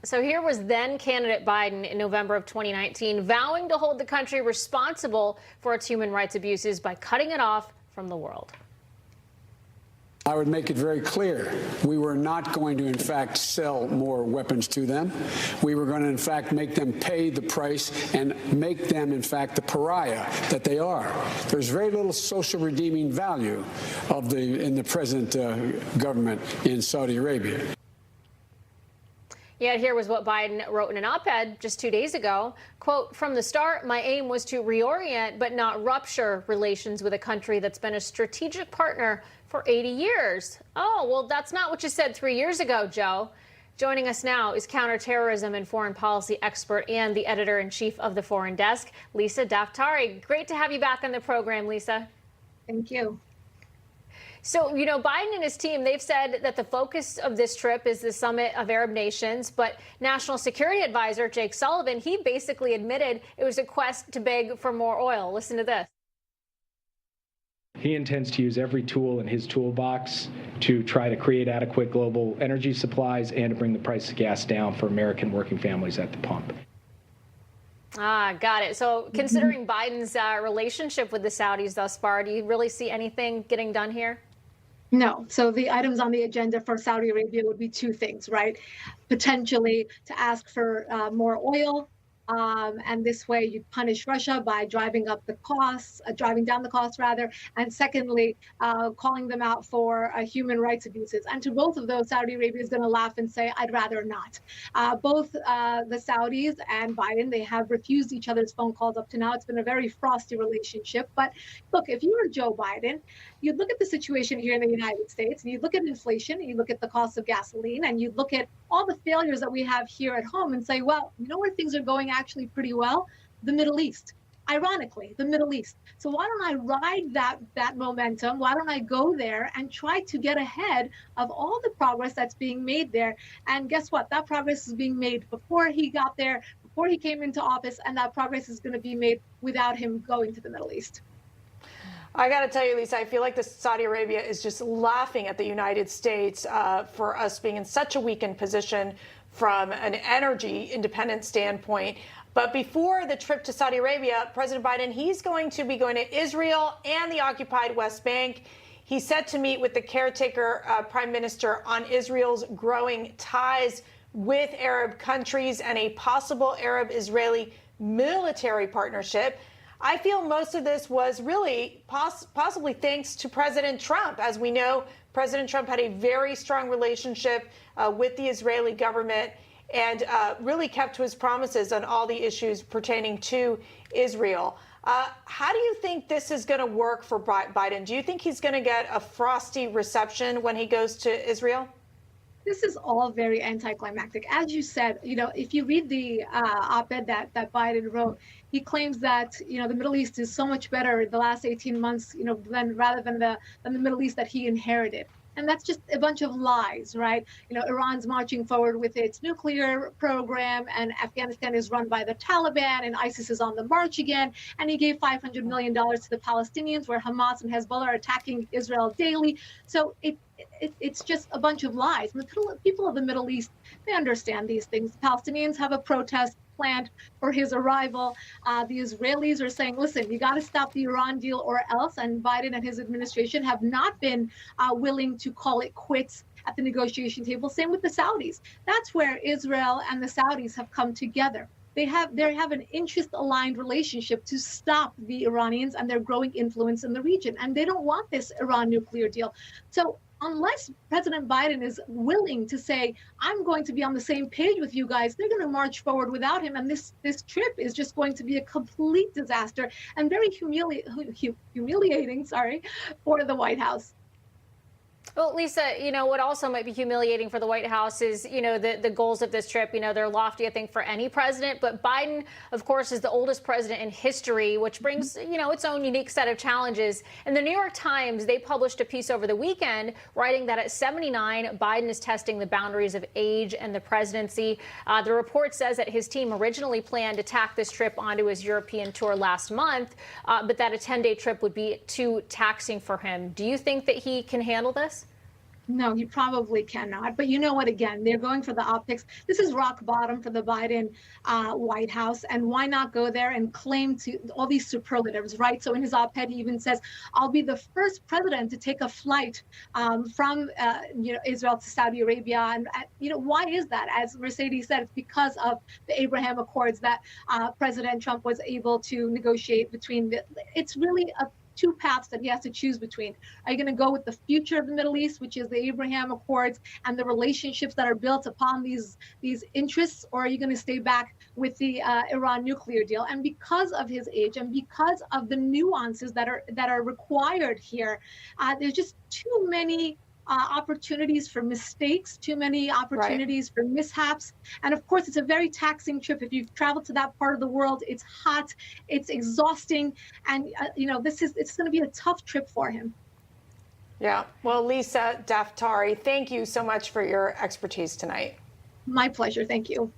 So here was then candidate Biden in November of 2019 vowing to hold the country responsible for its human rights abuses by cutting it off from the world. I would make it very clear we were not going to, in fact, sell more weapons to them. We were going to, in fact, make them pay the price and make them, in fact, the pariah that they are. There's very little social redeeming value in the present government in Saudi Arabia. Yet here was what Biden wrote in an op-ed just 2 days ago. Quote, "From the start, my aim was to reorient but not rupture relations with a country that's been a strategic partner for 80 years. Oh, well, that's not what you said 3 years ago, Joe. Joining us now is counterterrorism and foreign policy expert and the editor-in-chief of the Foreign Desk, Lisa Daftari. Great to have you back on the program, Lisa. Thank you. So, you know, Biden and his team, they've said that the focus of this trip is the summit of Arab nations. But National Security Advisor Jake Sullivan, he basically admitted it was a quest to beg for more oil. Listen to this. He intends to use every tool in his toolbox to try to create adequate global energy supplies and to bring the price of gas down for American working families at the pump. Ah, got it. So considering Biden's relationship with the Saudis thus far, do you really see anything getting done here? No. So the items on the agenda for Saudi Arabia would be two things, right? Potentially to ask for more oil. And this way you punish Russia by driving up the costs, driving down the costs rather. And secondly, calling them out for human rights abuses. And to both of those, Saudi Arabia is going to laugh and say, I'd rather not. Both the Saudis and Biden, they have refused each other's phone calls up to now. It's been a very frosty relationship. But look, if you were Joe Biden, you'd look at the situation here in the United States, and you look at inflation, and you look at the cost of gasoline, and you look at all the failures that we have here at home and say, well, you know where things are going actually pretty well? The Middle East. Ironically, the Middle East. So why don't I ride that momentum? Why don't I go there and try to get ahead of all the progress that's being made there? And guess what? That progress is being made before he got there, before he came into office, and that progress is going to be made without him going to the Middle East. I got to tell you, Lisa, I feel like Saudi Arabia is just laughing at the United States for us being in such a weakened position from an energy independent standpoint. But before the trip to Saudi Arabia, President Biden, he's going to be going to Israel and the occupied West Bank. He's set to meet with the caretaker prime minister on Israel's growing ties with Arab countries and a possible Arab-Israeli military partnership. I feel most of this was really possibly thanks to President Trump. As we know, President Trump had a very strong relationship with the Israeli government and really kept to his promises on all the issues pertaining to Israel. How do you think this is going to work for Biden? Do you think he's going to get a frosty reception when he goes to Israel? This is all very anticlimactic. As you said, you know, if you read the op-ed that Biden wrote, he claims that, you know, the Middle East is so much better the last 18 months, you know, rather than the Middle East that he inherited. And that's just a bunch of lies, right? You know, Iran's marching forward with its nuclear program, and Afghanistan is run by the Taliban, and ISIS is on the march again. And he gave $500 million to the Palestinians, where Hamas and Hezbollah are attacking Israel daily. So it's just a bunch of lies. And the people of the Middle East, they understand these things. The Palestinians have a protest planned for his arrival. The Israelis are saying, listen, you got to stop the Iran deal or else. And Biden and his administration have not been willing to call it quits at the negotiation table. Same with the Saudis. That's where Israel and the Saudis have come together. They have an interest-aligned relationship to stop the Iranians and their growing influence in the region. And they don't want this Iran nuclear deal. So unless President Biden is willing to say, I'm going to be on the same page with you guys, they're going to march forward without him. And this trip is just going to be a complete disaster and very humiliating, for the White House. Well, Lisa, you know, what also might be humiliating for the White House is, you know, the goals of this trip. You know, they're lofty, I think, for any president. But Biden, of course, is the oldest president in history, which brings, you know, its own unique set of challenges. And the New York Times, they published a piece over the weekend writing that at 79, Biden is testing the boundaries of age and the presidency. The report says that his team originally planned to tack this trip onto his European tour last month, but that a 10-day trip would be too taxing for him. Do you think that he can handle this? No, he probably cannot. But you know what? Again, they're going for the optics. This is rock bottom for the Biden White House. And why not go there and claim to all these superlatives, right? So in his op-ed, he even says, "I'll be the first president to take a flight from Israel to Saudi Arabia." And why is that? As Mercedes said, it's because of the Abraham Accords that President Trump was able to negotiate between. It's really a two paths that he has to choose between. Are you going to go with the future of the Middle East, which is the Abraham Accords and the relationships that are built upon these interests, or are you going to stay back with the Iran nuclear deal? And because of his age and because of the nuances that are required here, there's just too many opportunities for mistakes, too many opportunities for mishaps. And of course, it's a very taxing trip. If you've traveled to that part of the world, it's hot, it's exhausting. And, it's going to be a tough trip for him. Yeah. Well, Lisa Daftari, thank you so much for your expertise tonight. My pleasure. Thank you.